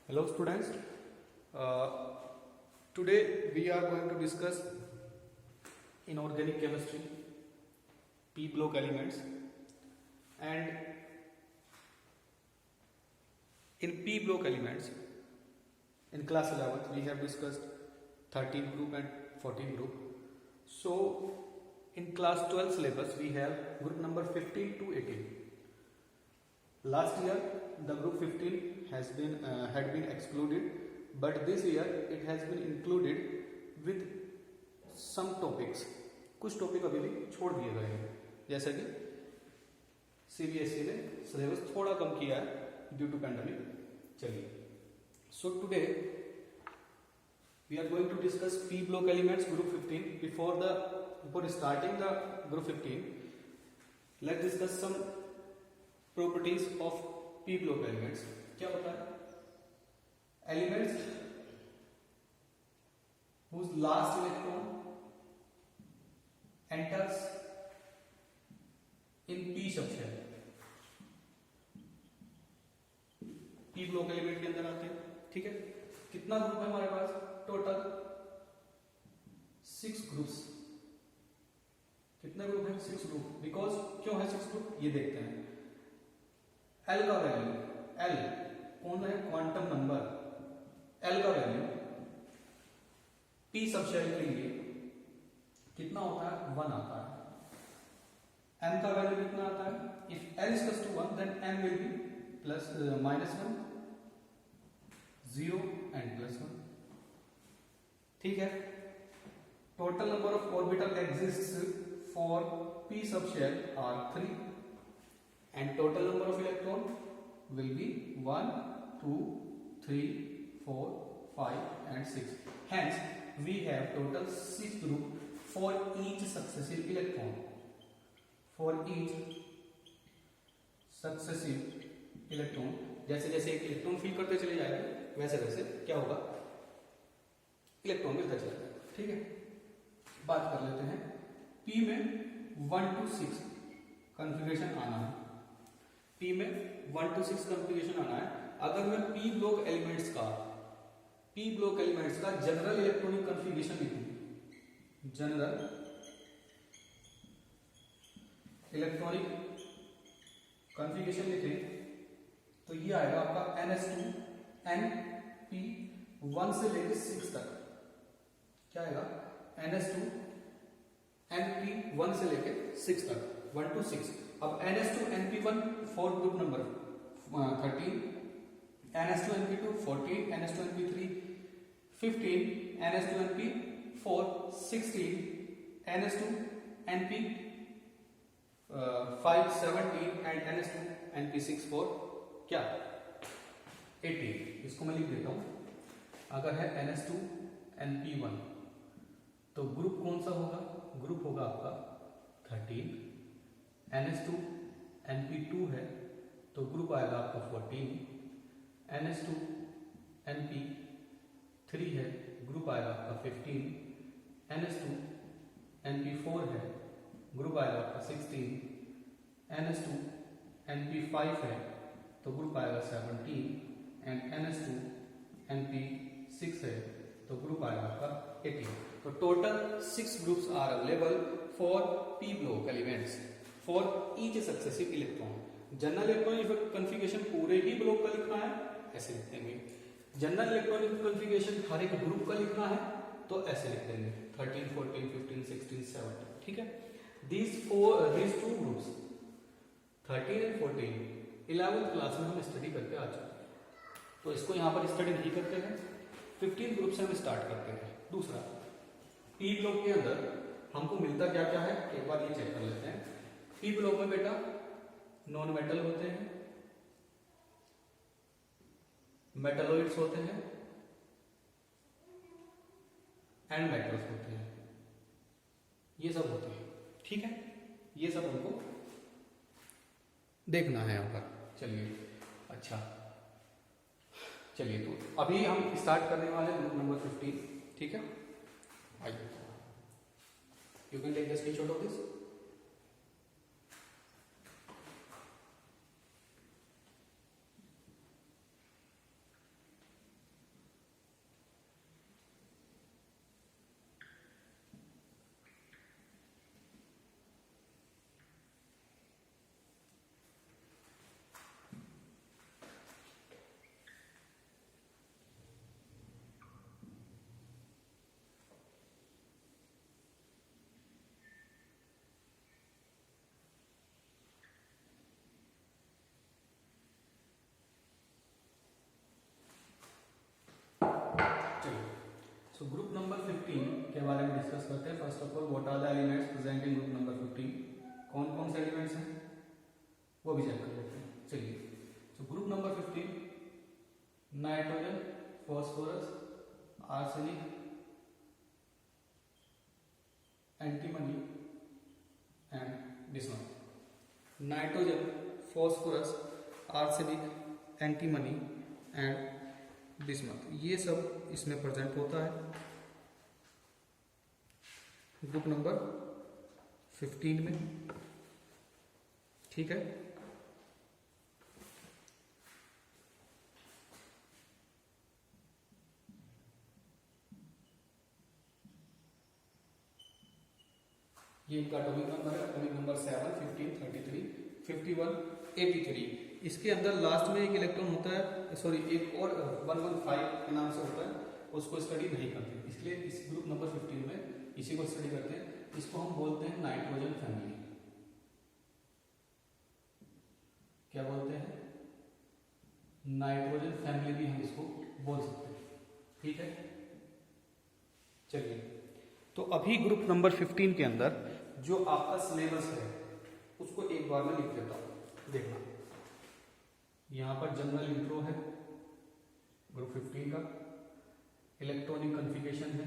Hello students, uh, today we are going to discuss inorganic chemistry, P block elements, and in P block elements in class 11th we have discussed 13 group and 14 group. So in class 12 syllabus we have group number 15 to 18. Last year the group 15 had been excluded, but this year it has been included with some topics. कुछ topic अभी भी छोड़ दिए गए हैं, जैसा कि CBSE ने सिलेबस थोड़ा कम किया है ड्यू टू पैंडेमिक. चलिए, so today we are going to discuss P block elements group 15. Before starting the group 15, let's discuss some properties of P block elements. क्या होता है? Elements whose last electron enters in P subshell. P block element के अंदर आते हैं. ठीक है, कितना ग्रुप है हमारे पास? Total 6 groups. कितने ग्रुप हैं? 6 ग्रुप. बिकॉज क्यों है 6 ग्रुप ये देखते हैं. L का वैल्यू, L कौन है? Quantum number. L का वैल्यू P सबशेल के लिए कितना होता है? 1 आता है. M का वैल्यू कितना आता है? If L is equals to 1 then M will be plus -1, 0 and +1. ठीक है. Total number of orbital exists for P subshell are 3 and total number of electron will be 1, 2, 3, 4, 5 and 6. Hence we have total 6 group for each successive electron. For each successive electron, जैसे जैसे एक electron fill करते चले जाएंगे वैसे वैसे क्या होगा? इलेक्ट्रॉन मिलता चलेगा. ठीक है, बात कर लेते हैं. P में 1 to 6 कॉन्फ़िगरेशन आना है. P में 1 to 6 कॉन्फ़िगरेशन आना है. अगर मैं P ब्लॉक एलिमेंट्स का जनरल इलेक्ट्रॉनिक कॉन्फ़िगरेशन लिखूं, जनरल इलेक्ट्रॉनिक कॉन्फ़िगरेशन लिखें तो ये आएगा आपका NS2 NP 1 से लेकर 6 तक. क्या आएगा? NS2 NP 1 से लेकर 6 तक, 1 to 6. अब NS2 NP1 for group number 13, NS2 NP2 14, NS2 NP3 15, NS2 NP4 16, NS2 NP5 17 and NS2 NP6 for क्या? 18. इसको मैं लिख देता हूं. अगर है NS2 NP1 तो ग्रुप कौन सा होगा? ग्रुप होगा आपका 13. NS2 NP2 है तो ग्रुप आएगा आपका 14. NS2 NP3 है, ग्रुप आएगा आपका 15. NS2 NP4 है, ग्रुप आएगा आपका 16. NS2 NP5 है तो ग्रुप आएगा 17 एंड NS2 NP6 है तो ग्रुप आएगा आपका 18. तो total 6 groups are available for P block elements for each successive electron. General electronic configuration पूरे ही ब्लॉक का लिखना है, ऐसे लिख देंगे. जनरल इलेक्ट्रॉनिक कॉन्फ़िगरेशन हर एक ग्रुप का लिखना है तो ऐसे लिख देंगे 13, 14, 15, 16, 17. ठीक है. these two groups 13 and 14 11th class में हम स्टडी करके आ चुके हैं, तो इसको यहाँ पर स्टडी नहीं करते हैं. 15 ग्रुप से हम स्टार्ट करते हैं. दूसरा, P ब्लॉक के अंदर हमको मिलता क्या क्या है एक बार ये चेक कर लेते हैं. P ब्लॉक में बेटा नॉन मेटल होते हैं, मेटलोइड्स होते हैं एंड मेटल्स होते हैं. ये सब होते हैं. ठीक है, ये सब हमको देखना है यहाँ पर. चलिए, अच्छा चलिए, तो अभी हम स्टार्ट करने वाले हैं ग्रुप नंबर 15. ठीक है, आइए. You can take the screenshot of this. के बारे में डिस्कस करते हैं। First of all, what are the elements present in group number 15? कौन कौन से एलिमेंट्स हैं वो भी चेक कर लेते हैं। चलिए, तो group number 15, nitrogen, phosphorus, arsenic, antimony and bismuth. Nitrogen, phosphorus, arsenic, antimony and bismuth, ये सब इसमें प्रेजेंट होता है ग्रुप नंबर 15 में। ठीक है, ये इनका एटॉमिक नंबर है। Atomic number 7, 15, 33, 51, 83। इसके अंदर लास्ट में एक इलेक्ट्रॉन होता है, सॉरी एक और 115 के नाम से होता है, उसको स्टडी नहीं करते, इसलिए इस ग्रुप नंबर 15 में इसी को स्टडी करते हैं। इसको हम बोलते हैं नाइट्रोजन फैमिली। क्या बोलते हैं? नाइट्रोजन फैमिली भी हम इसको बोल सकते हैं। ठीक है, चलिए, तो अभी ग्रुप नंबर 15 के अंदर जो आपका सिलेबस है उसको एक बार में लिख देता हूं, देखना। यहां पर जनरल इंट्रो है ग्रुप 15 का, इलेक्ट्रॉनिक कॉन्फ़िगरेशन है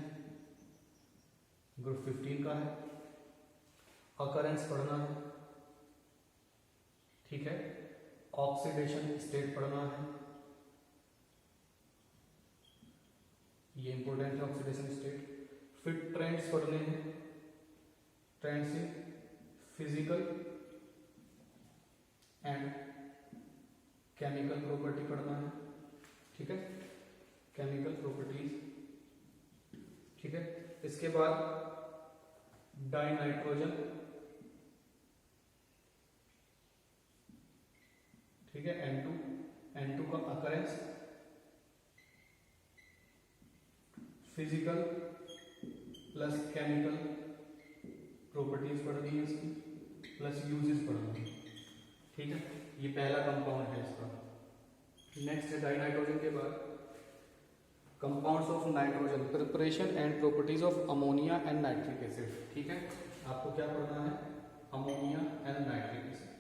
ग्रुप 15 का है, अकरेंस पढ़ना है, ठीक है, ऑक्सीडेशन स्टेट पढ़ना है, ये इंपॉर्टेंट है ऑक्सीडेशन स्टेट। फिर ट्रेंड्स पढ़ने हैं, trends in physical and chemical property पढ़ना है, ठीक है, केमिकल प्रॉपर्टीज। ठीक है, इसके बाद डाई नाइट्रोजन, ठीक है, N2 का occurrence, physical plus chemical properties पढ़नी है इसकी, प्लस यूजेस पढ़नी है। ठीक है, ये पहला कंपाउंड है इसका। नेक्स्ट है डाई नाइट्रोजन के बाद compounds of nitrogen, preparation and properties of ammonia and nitric acid. ठीक है, आपको क्या पढ़ना है? Ammonia and nitric acid.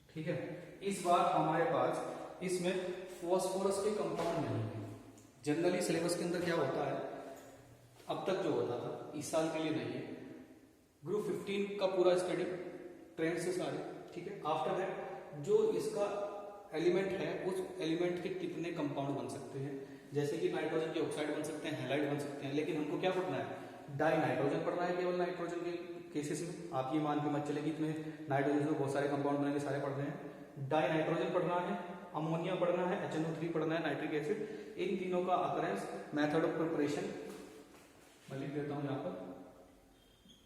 ठीक है, इस बार हमारे पास इसमें फॉस्फोरस के कंपाउंड नहीं है। जनरली सिलेबस के अंदर क्या होता है, अब तक जो होता था, इस साल के लिए नहीं है, ग्रुप 15 का पूरा स्टडी ट्रेंड से सारे, ठीक है, आफ्टर दैट जो इसका एलिमेंट है उस एलिमेंट के कितने कंपाउंड बन सकते हैं, जैसे कि नाइट्रोजन के ऑक्साइड बन सकते हैं, हैलाइड बन सकते हैं, लेकिन हमको क्या पढ़ना है? डाई नाइट्रोजन पढ़ना है केवल नाइट्रोजन के केसेस में। आप ये मान के मत चले कि इसमें नाइट्रोजन से बहुत सारे कंपाउंड बनेंगे, सारे पढ़ रहे हैं। डाई नाइट्रोजन पढ़ना है, अमोनिया पढ़ना है, HNO3 पढ़ना है, नाइट्रिक एसिड। इन तीनों का अकरेंस, मेथड ऑफ प्रिपरेशन मैं लिख देता हूं यहां पर,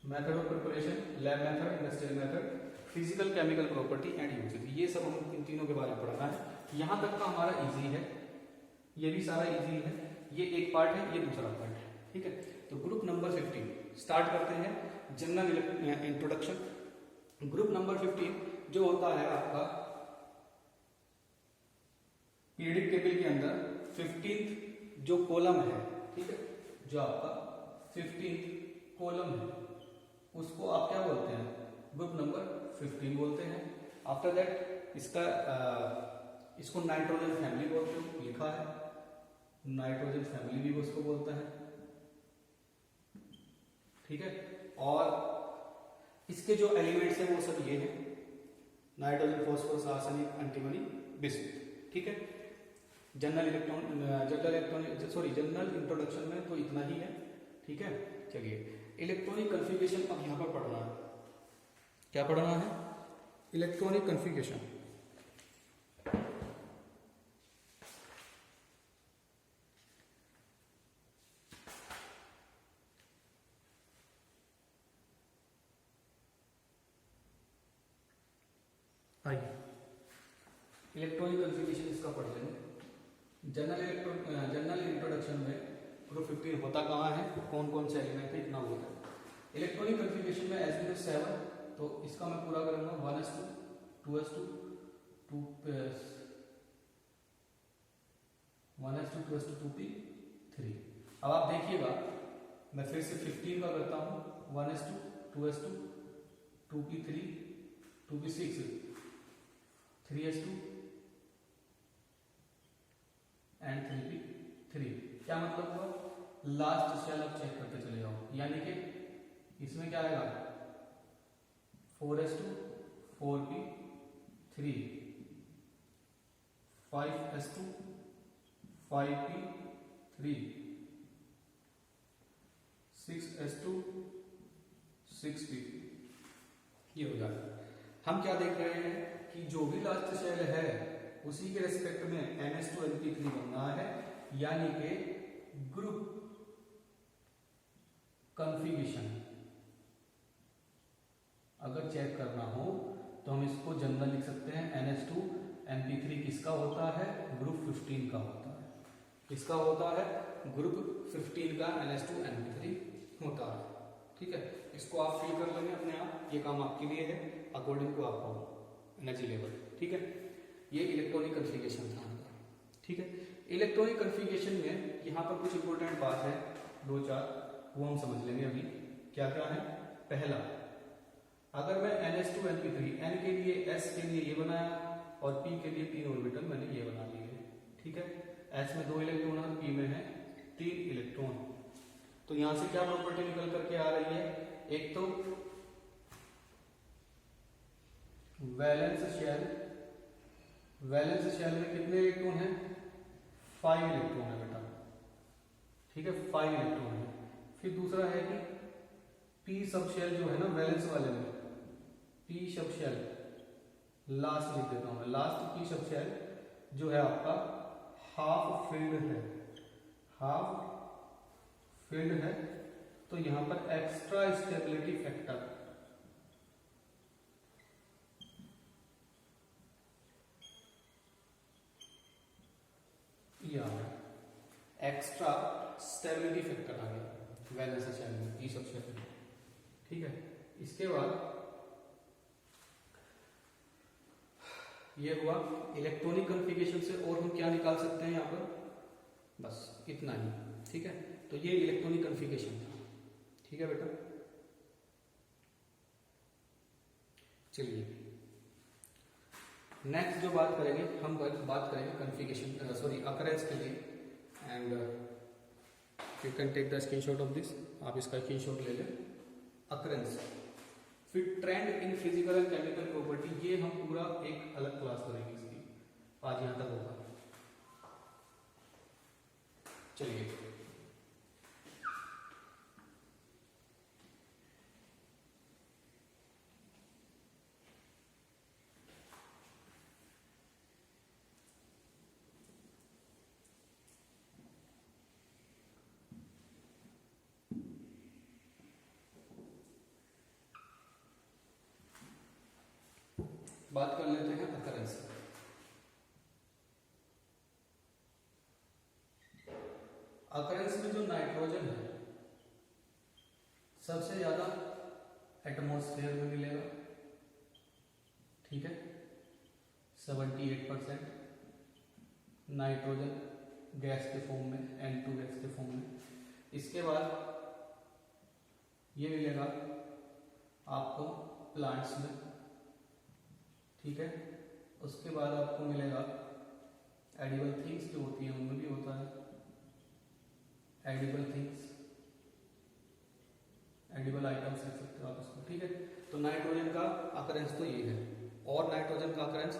method of preparation, lab method, industrial method, physical chemical property and uses, ये सब हम इन तीनों के बारे में पढ़ना है। यहां तक का हमारा इजी है, ये भी सारा इजी है, ये एक पार्ट है, ये दूसरा पार्ट है। ठीक है, तो ग्रुप नंबर 15 स्टार्ट करते हैं। General introduction. ग्रुप नंबर 15 जो होता है आपका पीरियडिक टेबल के अंदर 15th जो कॉलम है, ठीक है, जो आपका 15th कॉलम है उसको आप क्या बोलते हैं? ग्रुप नंबर 15 बोलते हैं। आफ्टर दैट इसको नाइट्रोजन फैमिली बोलते हो, लिखा है, नाइट्रोजन फैमिली भी उसको बोलता है। ठीक है, और इसके जो एलिमेंट्स हैं वो सब ये हैं, nitrogen, phosphorus, arsenic, antimony, bismuth. ठीक है, जनरल इंट्रोडक्शन में तो इतना ही है। ठीक है, चलिए, इलेक्ट्रॉनिक कॉन्फ़िगरेशन अब यहां पर पढ़ना है। क्या पढ़ना है? Electronic configuration. आइए, इलेक्ट्रॉनिक कॉन्फ़िगरेशन इसका पढ़ लेंगे। जनरल इंट्रोडक्शन में ग्रुप 15 होता कहाँ है, कौन कौन से एलिमेंट है, इतना होता है। इलेक्ट्रॉनिक कॉन्फ़िगरेशन में Sp+7, तो इसका मैं पूरा करूंगा 1s2, 2s2, 1s2, 2s2, 2p3। अब आप देखिएगा मैं फिर से 15 का करता हूँ, 1s2, 2s2, 2p3, 2p6, 3s2 and 3p3। क्या मतलब हुआ, लास्ट शेल अब चेक करते चले जाओ, यानी कि इसमें क्या आएगा, 4s2, 4p3, 5s2, 5p3, 6s2, 6p, ये हो जाएगा। हम क्या देख रहे हैं कि जो भी लास्ट शेल है उसी के रेस्पेक्ट में ns2 np3 बन रहा है, यानी कि ग्रुप कॉन्फ़िगरेशन अगर चेक करना हो तो हम इसको जनरल लिख सकते हैं, ns2 np3 किसका होता है, ग्रुप 15 का होता है। किसका होता है, ग्रुप 15 का ns2 np3 होता है। ठीक है, इसको आप फिल कर लेंगे अपने आप, ये काम आपके लिए है अकॉर्डिंग टू आपका एनर्जी लेवल। ठीक है, ये इलेक्ट्रॉनिक कॉन्फ़िगरेशन था आपका। ठीक है, इलेक्ट्रॉनिक कॉन्फ़िगरेशन में यहाँ पर कुछ इंपॉर्टेंट बात है, 2-4 वो हम समझ लेंगे अभी। क्या क्या है, पहला, अगर मैं ns2 np3, n के लिए, s के लिए ये बनाया और p के लिए 3 ऑर्बिटल मैंने ये बना लिए। ठीक है, s में 2 इलेक्ट्रॉन और p में है 3 इलेक्ट्रॉन। तो यहां से क्या प्रॉपर्टी निकल करके आ रही है, एक तो वैलेंस शेल में कितने इलेक्ट्रॉन है, 5 इलेक्ट्रॉन है बेटा। ठीक है, 5 इलेक्ट्रॉन है। फिर दूसरा है कि p सब शेल जो है ना वैलेंस वाले में, p सब शेल लास्ट लिख देता हूं मैं, लास्ट p सब शेल जो है आपका हाफ फिल्ड है, हाफ फिल्ड है। तो यहां पर एक्स्ट्रा स्टेबिलिटी फैक्टर, ये आ गया, एक्स्ट्रा स्टेबिलिटी फैक्टर आ गया वैलेंस शेल में, p सब शेल में। ठीक है, इसके बाद ये हुआ इलेक्ट्रॉनिक कॉन्फ़िगरेशन से, और हम क्या निकाल सकते हैं यहाँ पर, बस इतना ही। ठीक है, तो ये इलेक्ट्रॉनिक कॉन्फ़िगरेशन था। ठीक है बेटा, चलिए नेक्स्ट जो बात करेंगे, हम बात करेंगे कॉन्फ़िगरेशन, सॉरी अकरेंस के लिए। And you can take the screenshot of this, आप इसका स्क्रीनशॉट ले लें। अकरेंस, फिर trend in physical and chemical property, ये हम पूरा एक अलग क्लास करेंगे इसकी, आज यहां तक होगा। चलिए बात कर लेते हैं अकरेंस। अकरेंस में जो नाइट्रोजन है सबसे ज्यादा एटमॉस्फेयर में मिलेगा। ठीक है, 78% नाइट्रोजन गैस के फॉर्म में, N2 गैस के फॉर्म में। इसके बाद ये मिलेगा आपको प्लांट्स में। ठीक है, उसके बाद आपको मिलेगा एडिबल थिंग्स जो होती है उनमें भी होता है, एडिबल थिंग्स, एडिबल आइटम्स लिख सकते हो आप इसको। ठीक है, तो नाइट्रोजन का अकरेंस तो ये है। और नाइट्रोजन का अकरेंस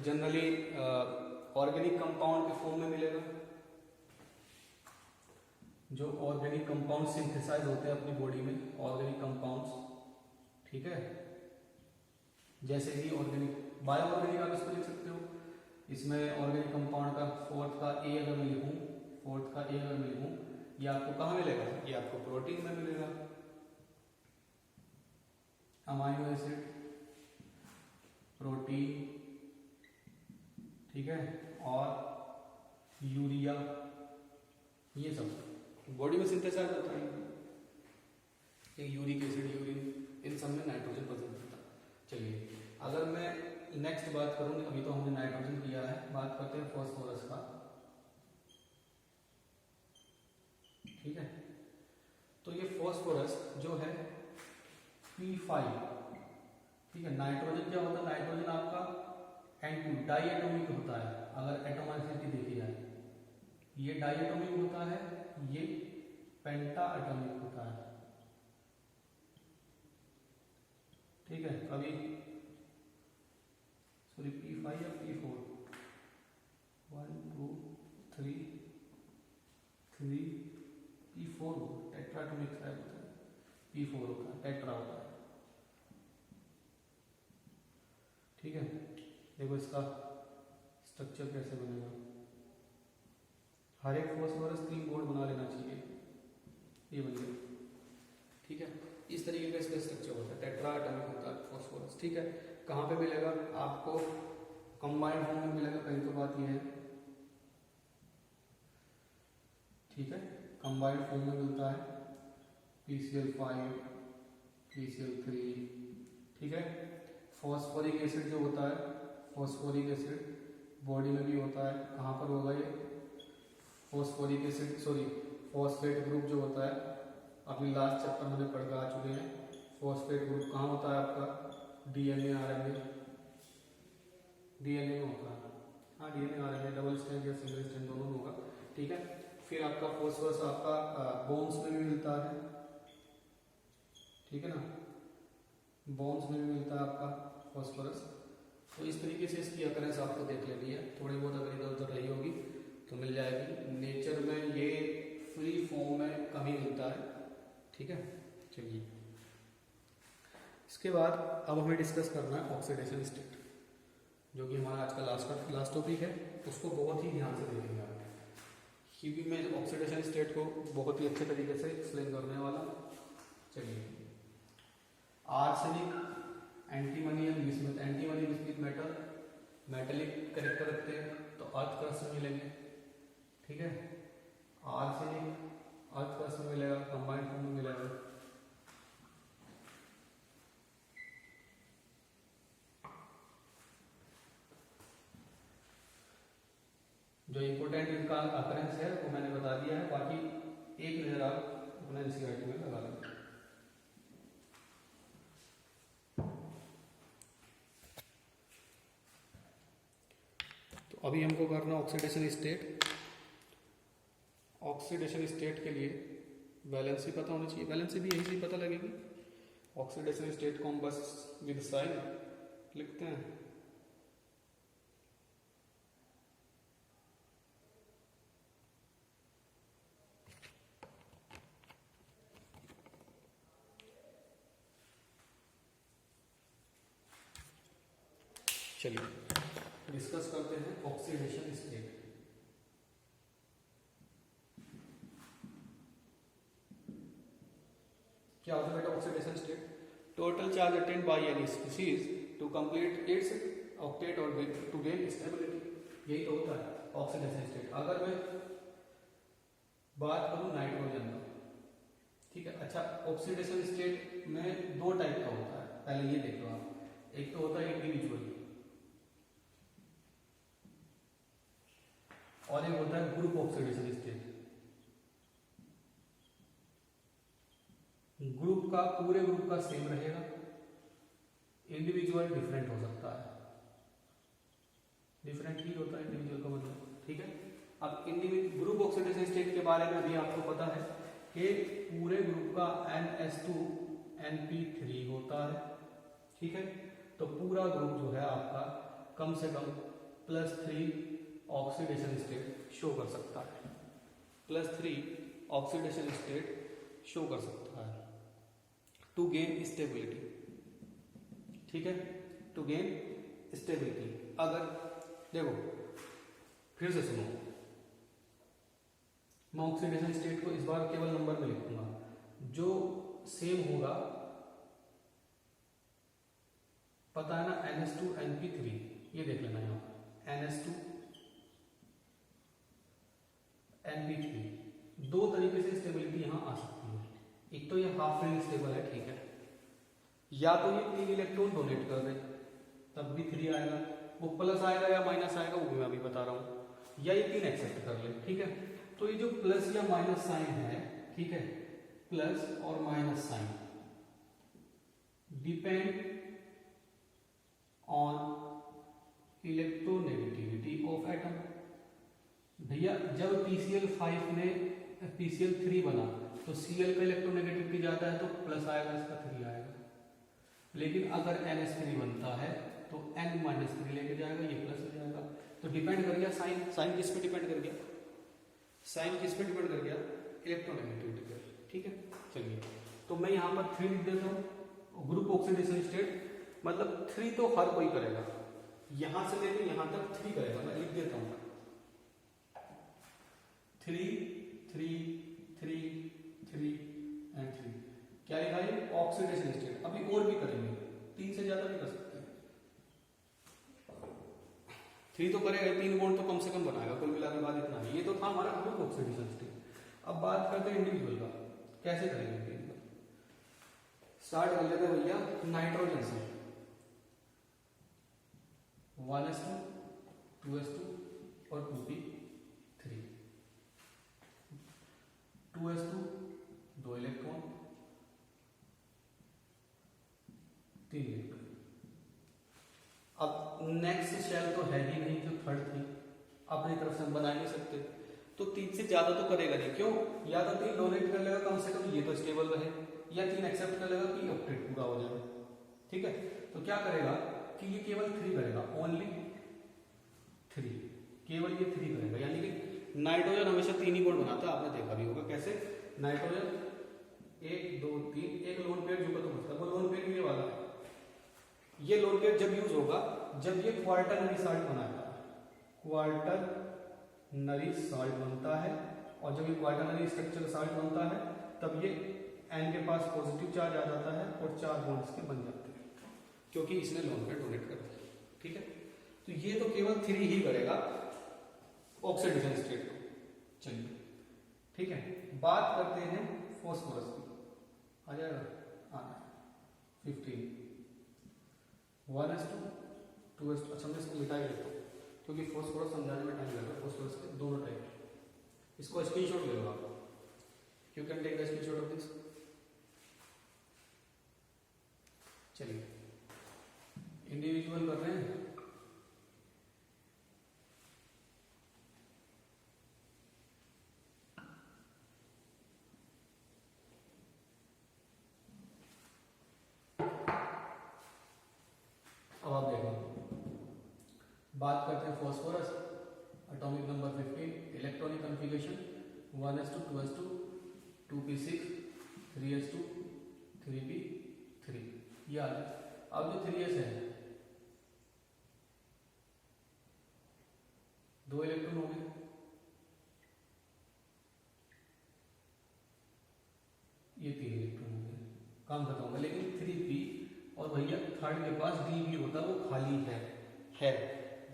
जनरली ऑर्गेनिक कंपाउंड के फॉर्म में मिलेगा, जो ऑर्गेनिक कंपाउंड सिंथेसाइज होते हैं अपनी बॉडी में, ऑर्गेनिक कंपाउंड्स। ठीक है, जैसे कि ऑर्गेनिक, बायो ऑर्गेनिक आप इसको लिख सकते हो। इसमें ऑर्गेनिक कंपाउंड का फोर्थ का ए अगर मैं लिखूं, ये आपको कहाँ मिलेगा, ये आपको प्रोटीन में मिलेगा, अमाइनो एसिड, प्रोटीन। ठीक है, और यूरिया, ये सब बॉडी में सिंथेसाइज होता है। यूरिक एसिड, यूरिन, इन सब में नाइट्रोजन प्रेजेंट होता है। चलिए, अगर मैं नेक्स्ट बात करूँ, अभी तो हमने नाइट्रोजन किया है, बात करते हैं फास्फोरस का। ठीक है। तो ये फॉस्फोरस जो है P5, ठीक है। नाइट्रोजन क्या होता है, नाइट्रोजन आपका N2 डाई एटॉमिक होता है। अगर एटोमिसिटी देखी जाए, ये डाई एटॉमिक होता है, ये पेंटा एटॉमिक होता है, ठीक है। कभी सॉरी P5 या P4, 1 2 3 P4 टेट्राटॉमिक टाइप होता है, P4 होता है, टेट्रा होता है, ठीक है। देखो इसका स्ट्रक्चर कैसे बनेगा। हर एक फॉस्फोरस 3 बॉन्ड बना लेना चाहिए, ये बन गया, ठीक है। इस तरीके का इसका स्ट्रक्चर होता है, टेट्रा एटॉमिक होता है फॉस्फोरस, ठीक है। कहाँ पे मिलेगा आपको, कंबाइंड फॉर्म में मिलेगा, पहली तो बात ये है, ठीक है। कंबाइंड फॉर्म में मिलता है PCl5 PCl3, ठीक है। फॉस्फोरिक एसिड जो होता है, फॉस्फोरिक एसिड बॉडी में भी होता है। कहाँ पर होगा ये phosphoric acid, sorry phosphate group जो होता है, अभी लास्ट चैप्टर में पढ़ कर आ चुके हैं। फॉस्फेट ग्रुप कहाँ होता है आपका, DNA RNA, DNA में होता है, हाँ DNA RNA डबल स्ट्रैंड या सिंगल स्ट्रैंड दोनों में होगा, ठीक है। फिर आपका फॉस्फोरस आपका बोन्स में भी मिलता है, ठीक है ना, बोन्स में भी मिलता है आपका फॉस्फोरस। तो इस तरीके से इसकी अकरेंस आपको देख लेनी है, थोड़ी बहुत अगर इधर उधर रही होगी तो मिल जाएगी। नेचर में ये फ्री फॉर्म में कम ही मिलता है, ठीक है। चलिए इसके बाद अब हमें डिस्कस करना है ऑक्सीडेशन स्टेट, जो कि हमारा आज का लास्ट टॉपिक है। उसको बहुत ही ध्यान से देखेंगे आप, क्योंकि मैं ऑक्सीडेशन स्टेट को बहुत ही अच्छे तरीके से एक्सप्लेन करने वाला। चलिए, arsenic antimony and bismuth, antimony bismuth metal metallic character रखते हैं, तो अर्थ क्रस्ट में मिलेंगे, ठीक है। आर्सेनिक अर्थ क्रस्ट में मिलेगा, कंबाइंड फॉर्म में मिलेगा। जो इम्पोर्टेंट इनका अकरेंस है वो मैंने बता दिया है, बाकी एक नजर आप अपना एनसीईआरटी में लगा लेंगे। तो अभी हमको करना ऑक्सीडेशन स्टेट। ऑक्सीडेशन स्टेट के लिए वैलेंसी पता होनी चाहिए, वैलेंसी भी यही से पता लगेगी। ऑक्सीडेशन स्टेट को हम बस विद साइन लिखते हैं। चलिए डिस्कस करते हैं ऑक्सीडेशन स्टेट। क्या होता है बेटा oxidation state? Total charge attained by any species to complete its octet और टू गेन स्टेबिलिटी। यही तो होता है ऑक्सीडेशन स्टेट। अगर मैं बात करूं नाइट्रोजन का, ठीक है। अच्छा, ऑक्सीडेशन स्टेट में दो टाइप का होता है, पहले ये देख लो आप। एक तो होता है इंडिविजुअल और एक होता है ग्रुप ऑक्सीडेशन स्टेट। ग्रुप का पूरे ग्रुप का सेम रहेगा, इंडिविजुअल डिफरेंट हो सकता है, डिफरेंट ही होता है इंडिविजुअल का मतलब, ठीक है। अब इंडिविजुअल ग्रुप ऑक्सीडेशन स्टेट के बारे में भी आपको पता है कि पूरे ग्रुप का NH2 NP3 होता है, ठीक है। तो पूरा ग्रुप जो है आपका कम से कम +3 ऑक्सीडेशन स्टेट शो कर सकता है, +3 ऑक्सीडेशन स्टेट शो कर सकता है टू गेन स्टेबिलिटी, ठीक है, टू गेन स्टेबिलिटी। अगर देखो फिर से सुनो, मैं ऑक्सीडेशन स्टेट को इस बार केवल नंबर में लिखूंगा, जो सेम होगा पता है ना, NH2 NP3, ये देख लेना यहाँ NH2 NP3। दो तरीके से स्टेबिलिटी यहाँ आ सकती है। एक तो ये हाफ रिंग स्टेबल है, ठीक है, या तो ये 3 इलेक्ट्रॉन डोनेट कर दे तब भी 3 आएगा, वो प्लस आएगा या माइनस आएगा वो मैं अभी बता रहा हूँ, या ये 3 एक्सेप्ट कर ले, ठीक है। तो ये जो प्लस या माइनस साइन है, ठीक है, प्लस और minus sign depend on electronegativity of atom. भैया जब PCl5 ने PCl3 बना तो Cl का इलेक्ट्रोनेगेटिविटी ज्यादा है तो प्लस आएगा, इसका 3 आएगा। लेकिन अगर NH3 बनता है तो N-3 लेके जाएगा, ये प्लस हो जाएगा। तो डिपेंड कर गया साइन, साइन किस पे डिपेंड कर गया, साइन किस पे डिपेंड कर गया, इलेक्ट्रोनेगेटिविटी पे, ठीक है। चलिए तो मैं यहाँ पर 3 लिख देता हूँ। ग्रुप ऑक्सीडेशन स्टेट मतलब 3 तो हर कोई करेगा, यहां से लेके यहां तक 3 करेगा। मैं लिख देता हूँ 3 3 3 3 एंड 3। क्या लिखा है, ऑक्सीडेशन स्टेट। अभी और भी करेंगे, 3 से ज्यादा भी कर सकते हैं। 3 तो करेगा, 3 बॉन्ड तो कम से कम बनाएगा, कुल मिलाकर बाद इतना है। ये तो था हमारा ग्रुप ऑक्सीडेशन स्टेट। अब बात करते हैं इंडिविजुअल का, कैसे करेंगे। स्टार्ट कर लेते हैं भैया नाइट्रोजन से। 1s2 2s2 और 2p3। 2s2 2 electron 3 electron. अब नेक्स्ट शेल तो है ही नहीं, जो थर्ड थी अपनी तरफ से हम बना नहीं सकते, तो 3 से ज्यादा तो करेगा नहीं। क्यों, या तो 3 डोनेट कर लेगा कम से कम, ये तो स्टेबल रहे, या 3 एक्सेप्ट कर लेगा कि ऑक्टेट पूरा हो जाए, ठीक है। तो क्या करेगा कि ये केवल 3 करेगा, ओनली 3, केवल ये 3 करेगा। यानी कि नाइट्रोजन हमेशा 3 ही बॉन्ड बनाता है, आपने देखा भी होगा कैसे। नाइट्रोजन 1 2 3, एक लोन पेयर जो खत्म होता है वो लोन पेयर ये वाला है। ये लोन पेयर जब यूज होगा जब ये क्वार्टरनरी साल्ट बनाएगा, क्वार्टरनरी साल्ट बनता है, और जब ये क्वार्टरनरी स्ट्रक्चर साल्ट बनता है तब ये एन के पास पॉजिटिव चार्ज आ जाता है और 4 बॉन्ड्स के बन जाते हैं, क्योंकि इसने लोन पेयर डोनेट कर दिया, ठीक है। तो ये तो केवल 3 ही करेगा ऑक्सीडेशन स्टेट को। चलिए ठीक है, बात करते हैं फॉस्फोरस की। आ जाएगा, आना 15 1s2 2s2। अच्छा मैं इसको मिटा ही देता हूँ क्योंकि फॉस्फोरस समझाने में टाइम लगेगा। फॉस्फोरस के दोनों टाइप, इसको स्क्रीनशॉट ले लो आप, you can take the screenshot of this. चलिए इंडिविजुअल कर रहे हैं। अब आप देखो, बात करते हैं phosphorus. Atomic number 15, electronic configuration 1s2 2s2 2p6 3s2 3p3। ये आ जाए। अब जो 3s है 2 इलेक्ट्रॉन हो गए, ये 3 इलेक्ट्रॉन हो गए, काम खत्म होगा। लेकिन 3p और भैया थर्ड के पास डी भी होता है, वो खाली है।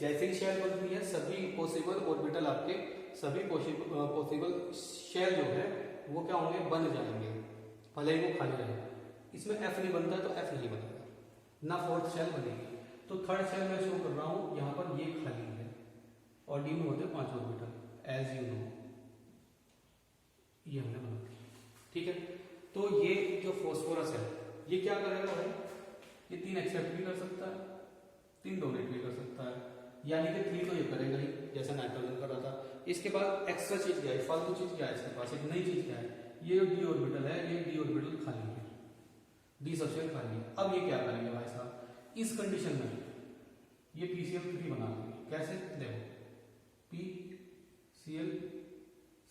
जैसे ही शेल बनती है सभी पॉसिबल ऑर्बिटल आपके, सभी पॉसिबल शेल जो है वो क्या होंगे, बन जाएंगे, भले ही वो खाली रहे। इसमें एफ नहीं बनता है तो एफ नहीं बनेगा, ना फोर्थ शेल बनेगी। तो थर्ड शेल मैं शो कर रहा हूं, यहां पर ये खाली है और डी में होते हैं 5 ऑर्बिटल, एज यू नो, ये हमने बना दिया, ठीक है। तो ये जो फॉस्फोरस है ये क्या करेगा भाई, ये 3 एक्सेप्ट भी कर सकता है, 3 डोनेट भी कर सकता है, यानी कि 3 तो ये करेगा ही जैसा नाइट्रोजन कर रहा था। इसके बाद एक्स्ट्रा चीज क्या है, फालतू चीज क्या है इसके पास, एक नई चीज क्या है, ये डी ऑर्बिटल है, ये डी ऑर्बिटल खाली है, डी सबशेल खाली है। अब ये क्या करेंगे भाई साहब, इस कंडीशन में ये PCl3 बना लेंगे। कैसे, देखो P Cl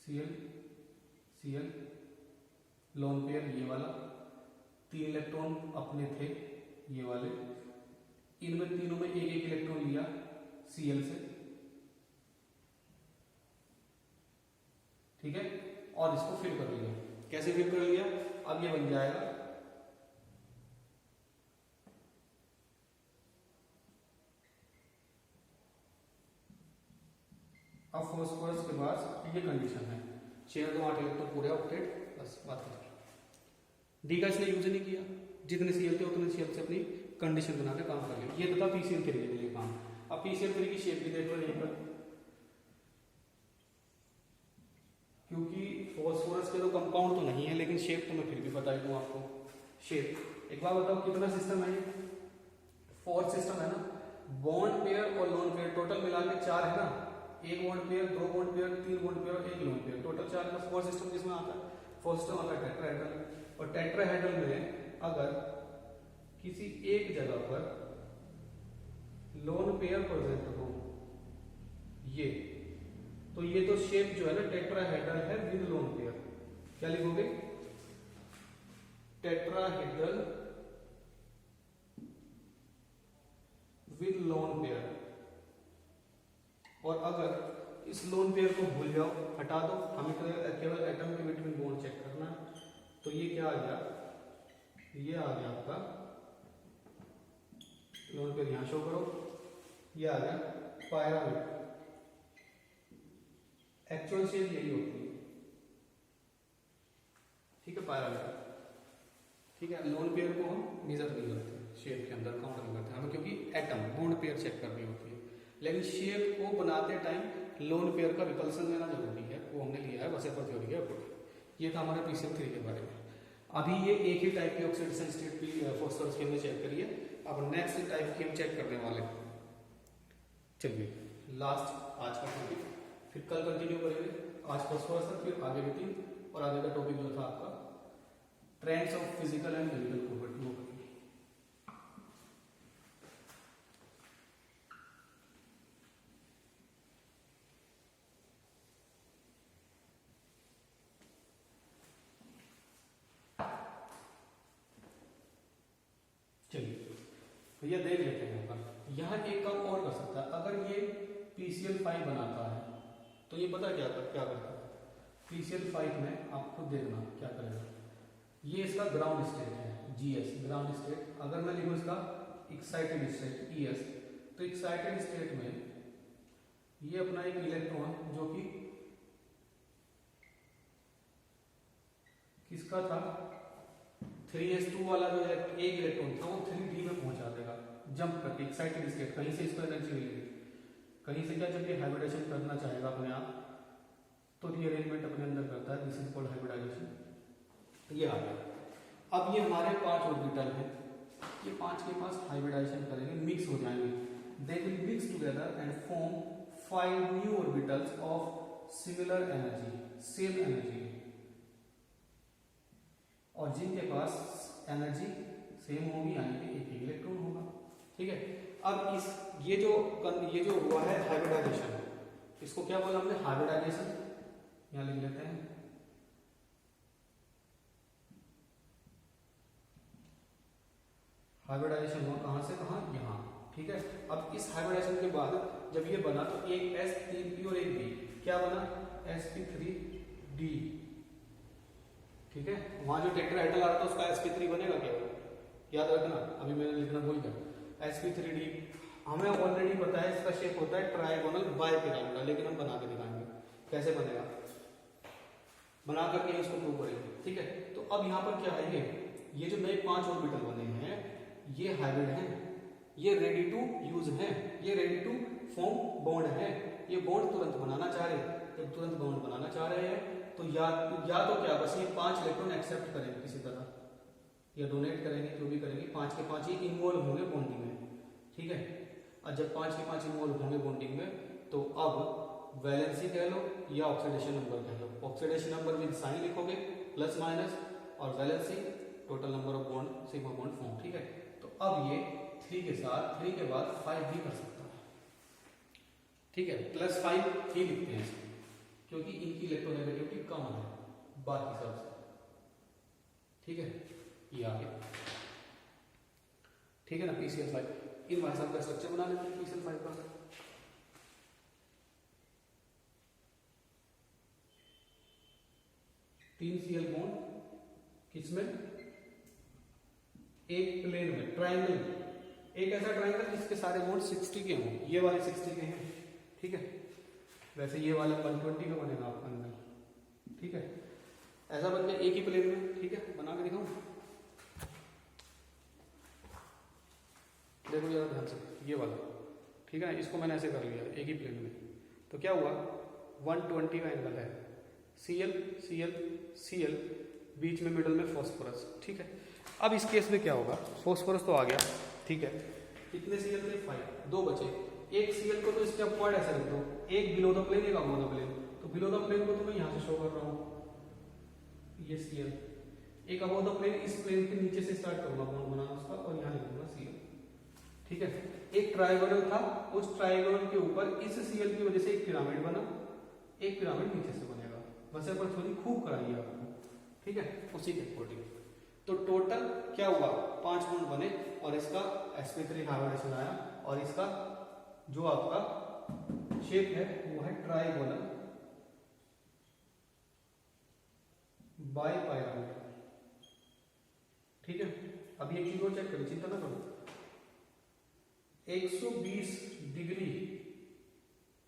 Cl Cl lone pair ये वाला, 3 इलेक्ट्रॉन अपने थे ये वाले, इनमें तीनों में एक एक इलेक्ट्रॉन लिया Cl से, ठीक है, और इसको फिल कर लिया। कैसे फिल कर लिया, अब ये बन जाएगा अब फॉस्फोरस के पास ये कंडीशन है, 6 2 8 इलेक्ट्रॉन पूरे ऑक्टेट, बस बात खत्म। डी का इसने यूज नहीं किया, जितने Cl थे उतने Cl से अपनी कंडीशन बना के काम कर लिया। ये तो था PCl3 के लिए काम। अब PCl3 की शेप भी देख लो यहीं पर, क्योंकि फॉस्फोरस के तो कंपाउंड तो नहीं है, लेकिन शेप तो मैं फिर भी बता दूं आपको। शेप एक बार बताओ कितना सिस्टम है ये? 4 सिस्टम है ना। बॉन्ड पेयर और लोन पेयर टोटल मिला के 4 है ना। 1 bond pair, 2 bond pair, 3 bond pair और 1 लोन पेयर, टोटल 4 का 4 सिस्टम जिसमें आता है। फर्स्ट सिस्टम आता है टेट्राहेड्रल, और टेट्राहेड्रल में अगर किसी एक जगह पर लोन पेयर प्रेजेंट हो ये, तो ये तो शेप जो है ना टेट्राहेड्रल है विद लोन पेयर। क्या लिखोगे? Tetrahedral with lone pair. और अगर इस लोन पेयर को भूल जाओ, हटा दो, हमें केवल एटम के बिटवीन बॉन्ड चेक करना है, तो ये क्या आ गया? ये आ गया आपका लोन पेयर, यहां शो करो, ये आ गया पायरामिड। एक्चुअल शेप यही होती है, ठीक है, पायरामिड। ठीक है, लोन पेयर को हम मेजर नहीं करते शेप के अंदर, काउंट नहीं करते हमें, क्योंकि एटम बॉन्ड पेयर चेक करनी होती है। लेकिन शेप को बनाते टाइम लोन पेयर का रिपल्सन लेना जरूरी है, वो हमने लिया है वसेपर थ्योरी के अकॉर्डिंग। ये था हमारे PCl3 के बारे में। अभी ये एक ही टाइप की ऑक्सीडेशन स्टेट की फॉस्फोरस की हमने चेक करी है। अब नेक्स्ट टाइप की हम चेक करने वाले हैं। चलिए लास्ट आज का टॉपिक, फिर कल कंटिन्यू करेंगे। आज फॉस्फोरस तक, फिर आगे के 3 और आगे का टॉपिक जो था आपका trends of physical and chemical property वो करेंगे। चलिए तो ये देख लेते हैं ऊपर। यहाँ एक काम और कर सकता है, अगर ये PCl5 बनाता है तो ये पता क्या करता है? PCl5 में आप खुद देखना क्या करेगा। ये इसका ग्राउंड स्टेट है, GS ग्राउंड स्टेट। अगर मैं लिखूं इसका एक्साइटेड स्टेट ES, तो एक्साइटेड स्टेट में ये अपना एक इलेक्ट्रॉन जो कि किसका था, 3s2 वाला जो एक इलेक्ट्रॉन था वो 3d में पहुंचा देगा जंप करके एक्साइटेड स्टेट। कहीं से इसको एनर्जी मिलेगी, कहीं से क्या, जब ये हाइब्रिडेशन करना चाहेगा अपने आप तो रीअरेंजमेंट अपने अंदर करता है, दिस इज कॉल्ड हाइब्रिडाइजेशन। तो ये आ गया। अब ये हमारे 5 ऑर्बिटल हैं, ये 5 के पास हाइब्रिडाइजेशन करेंगे, मिक्स हो जाएंगे, they will mix together and form 5 new orbitals of similar energy, same energy, और जिनके पास एनर्जी सेम होगी यानी कि एक इलेक्ट्रॉन होगा। ठीक है, अब इस ये जो हुआ है हाइब्रिडाइजेशन, इसको क्या बोला हमने? हाइब्रिडाइजेशन। यहां लिख लेते हैं हाइब्रिडाइजेशन हुआ कहां से कहां? यहां। ठीक है, अब इस हाइब्रिडाइजेशन के बाद जब ये बना तो एक S 3P और एक B, क्या बना? sp3d। ठीक है, वहां जो टेट्राहेड्रल आ रहा था उसका sp3 बनेगा क्या? याद रखना, अभी मैंने लिखना भूल गया। sp3d हमें ऑलरेडी पता है इसका शेप होता है ट्राइगोनल बाइपिरामिडल, लेकिन हम बना के दिखाएंगे कैसे बनेगा, बना करके इसको प्रूव करेंगे। ठीक है, तो अब यहाँ पर क्या है, ये जो नए 5 ऑर्बिटल बने हैं ये हाइब्रिड हैं, ये रेडी टू यूज हैं, ये रेडी टू फॉर्म बॉन्ड है। ये बॉन्ड तुरंत बनाना चाह रहे हैं, जब तुरंत बॉन्ड बनाना चाह रहे हैं तो या तो क्या, बस ये 5 इलेक्ट्रॉन एक्सेप्ट करेंगे किसी तरह या डोनेट करेंगे, जो भी करेंगे, 5 के 5 ही इन्वॉल्व होंगे बॉन्डिंग में। ठीक है, और जब 5 के 5 इन्वॉल्व होंगे बॉन्डिंग में तो अब वैलेंसी कह लो या ऑक्सीडेशन नंबर कह लो। ऑक्सीडेशन नंबर विद साइन लिखोगे प्लस माइनस, और valency total number of bond sigma bond form. ठीक है, तो अब ये 3 के साथ 3 के बाद 5 भी कर सकता है। ठीक है, +5 ही लिखते हैं इसमें क्योंकि इनकी इलेक्ट्रोनेगेटिविटी कम है बाकी सबसे। ठीक है, ये आ गया। ठीक है ना, PCl5। इन भाई साहब का स्ट्रक्चर बना लेते हैं PCl5 का। तीन Cl बॉन्ड किसमें? एक प्लेन में, ट्राइंगल, एक ऐसा ट्राइंगल जिसके सारे बॉन्ड 60 के हों, ये वाले 60 के हैं। ठीक है, वैसे ये वाला 120 का बनेगा आपका अंदर। ठीक है, ऐसा बन गया एक ही प्लेन में। ठीक है, बना के दिखाऊं, देखो जरा ध्यान से, ये वाला। ठीक है, इसको मैंने ऐसे कर लिया एक ही प्लेन में, तो क्या हुआ, 120 का एंगल है, Cl Cl Cl, बीच में मिडल में फॉस्फोरस, ठीक है। अब इस केस में क्या होगा, फॉस्फोरस तो आ गया, ठीक है, कितने Cl थे 5, 2 बचे। एक Cl को तो इसके अपवर्ड ऐसे रख दो, एक बिलो द प्लेन, एक अबव द प्लेन। तो बिलो द प्लेन को तो मैं यहाँ से शो कर रहा हूँ, ये Cl, एक अबव द प्लेन, इस प्लेन के नीचे से स्टार्ट करूंगा बॉन्ड बनाना उसका, और यहाँ लिखूंगा Cl, ठीक है। एक ट्राइगोनल था, उस ट्राइगोनल के ऊपर इस Cl की वजह से एक पिरामिड बना, एक पिरामिड नीचे से बनेगा। वैसे पर थोड़ी खूब कराई है आपको, ठीक है, उसी के अकॉर्डिंग। तो टोटल क्या हुआ, 5 बॉन्ड बने, और इसका sp3 हाइब्रिडेशन आया, और इसका जो आपका शेप है वो है ट्राइगोनल बाइपिरामिड, ठीक है। अब एक चीज और चेक करो, चिंता ना करो, 120 डिग्री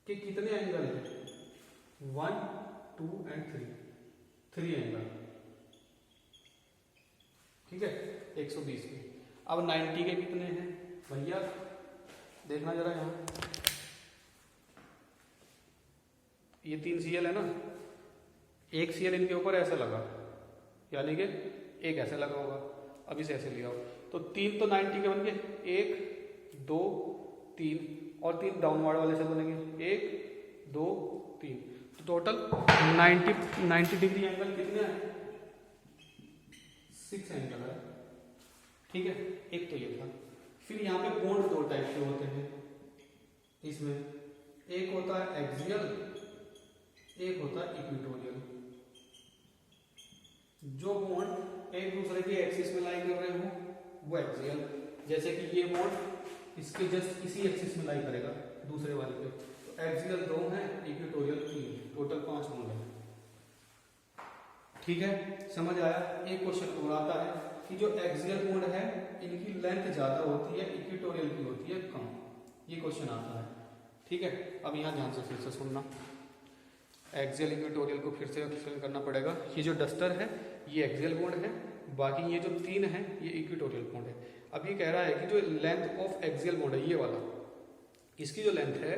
के कितने एंगल हैं, 1 2 एंड 3 एंगल, ठीक है, 120 के। अब 90 के कितने हैं भैया, देखना जरा यहाँ, ये 3 Cl है ना, एक Cl इनके ऊपर ऐसा लगा, यानी कि एक ऐसे लगा होगा, अब इसे ऐसे लिया हो, तो 3 तो 90 के बन गए, 1 2 3, और 3 डाउनवर्ड वाले से बनेंगे, 1 2 3, तो टोटल 90 डिग्री एंगल कितने हैं, 6 एंगल है, ठीक है। एक तो ये था। फिर यहाँ पे बॉन्ड 2 टाइप के होते हैं इसमें, एक होता है एक्सियल, एक होता है इक्वेटोरियल। जो बॉन्ड एक दूसरे के एक्सिस में लाई कर रहे हो वो एक्सियल, जैसे कि ये बॉन्ड इसके जस्ट इसी एक्सिस में लाई करेगा दूसरे वाले पे, तो एक्सियल 2 है, इक्वेटोरियल 3, टोटल 5 बॉन्ड है, ठीक है। समझ आया। एक क्वेश्चन और आता है कि जो एक्सियल बॉन्ड है इनकी लेंथ ज्यादा होती है, इक्वेटोरियल की होती है कम, ये क्वेश्चन आता है, ठीक है। अब यहाँ ध्यान से फिर से सुनना, एक्सियल इक्वेटोरियल को फिर से एक्सप्लेन करना पड़ेगा। ये जो डस्टर है ये एक्सियल बॉन्ड है, बाकी ये जो 3 है ये इक्वेटोरियल बॉन्ड है। अब ये कह रहा है कि जो लेंथ ऑफ एक्सियल बॉन्ड है ये वाला, इसकी जो लेंथ है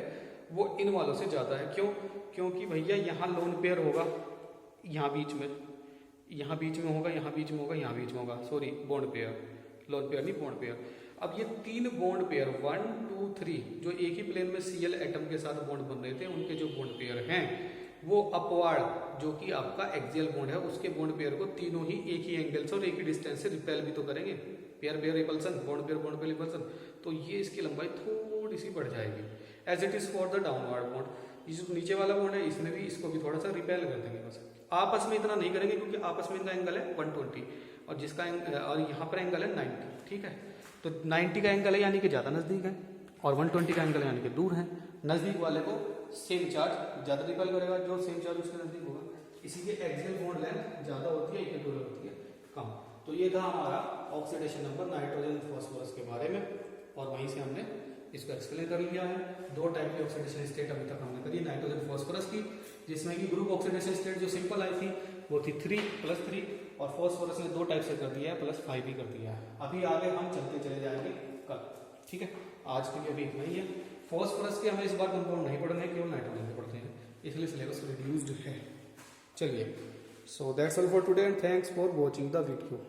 वो इन वालों से ज्यादा है। क्यों? क्योंकि भैया यहाँ लोन पेयर होगा, यहाँ बीच में, यहाँ बीच में होगा, यहाँ बीच में होगा, यहाँ बीच में होगा, sorry bond pair, lone pair नहीं बॉन्ड पेयर। अब ये 3 बॉन्ड पेयर 1 2 3 जो एक ही प्लेन में Cl एटम के साथ बॉन्ड बन रहे थे, उनके जो बॉन्ड पेयर हैं वो अपवार्ड जो कि आपका एक्सियल बॉन्ड है उसके बॉन्ड पेयर को तीनों ही एक ही एंगल से और एक ही डिस्टेंस से रिपेल भी तो करेंगे, pair pair repulsion, bond pair repulsion, तो ये इसकी लंबाई थोड़ी सी बढ़ जाएगी। As it is for the downward bond, ये जो नीचे वाला बॉन्ड है इसमें भी इसको भी थोड़ा सा रिपेल कर देंगे, बस आपस में इतना नहीं करेंगे क्योंकि आपस में इनका एंगल है 120 और जिसका और यहाँ पर एंगल है 90, ठीक है। तो 90 का एंगल है यानी कि ज़्यादा नज़दीक है, और 120 का एंगल है यानी कि दूर है। नज़दीक वाले को सेम चार्ज ज़्यादा रिपेल करेगा, जो सेम चार्ज उसके नज़दीक होगा, इसीलिए एक्सियल बॉन्ड लेंथ ज़्यादा होती है, इक्वेटोरियल होती है कम। तो ये था हमारा ऑक्सीडेशन नंबर नाइट्रोजन फॉस्फोरस के बारे में, और वहीं से हमने इसको एक्सप्लेन कर लिया है। 2 टाइप की ऑक्सीडेशन स्टेट अभी तक हमने करी, नाइट्रोजन फॉस्फोरस की, जिसमें कि ग्रुप ऑक्सीडेशन स्टेट जो सिंपल आई थी वो थी 3+3, और फॉस्फोरस ने 2 टाइप से कर दिया है, +5 भी कर दिया है। अभी आगे हम चलते चले जाएंगे कल, ठीक है। आज के लिए अभी इतना ही है। फॉस्फोरस के हमें इस बार कंपाउंड नहीं पढ़ने, केवल नाइट्रोजन के पढ़ते हैं, इसलिए सिलेबस रिड्यूस्ड है। चलिए, so that's all for today and thanks for watching the video.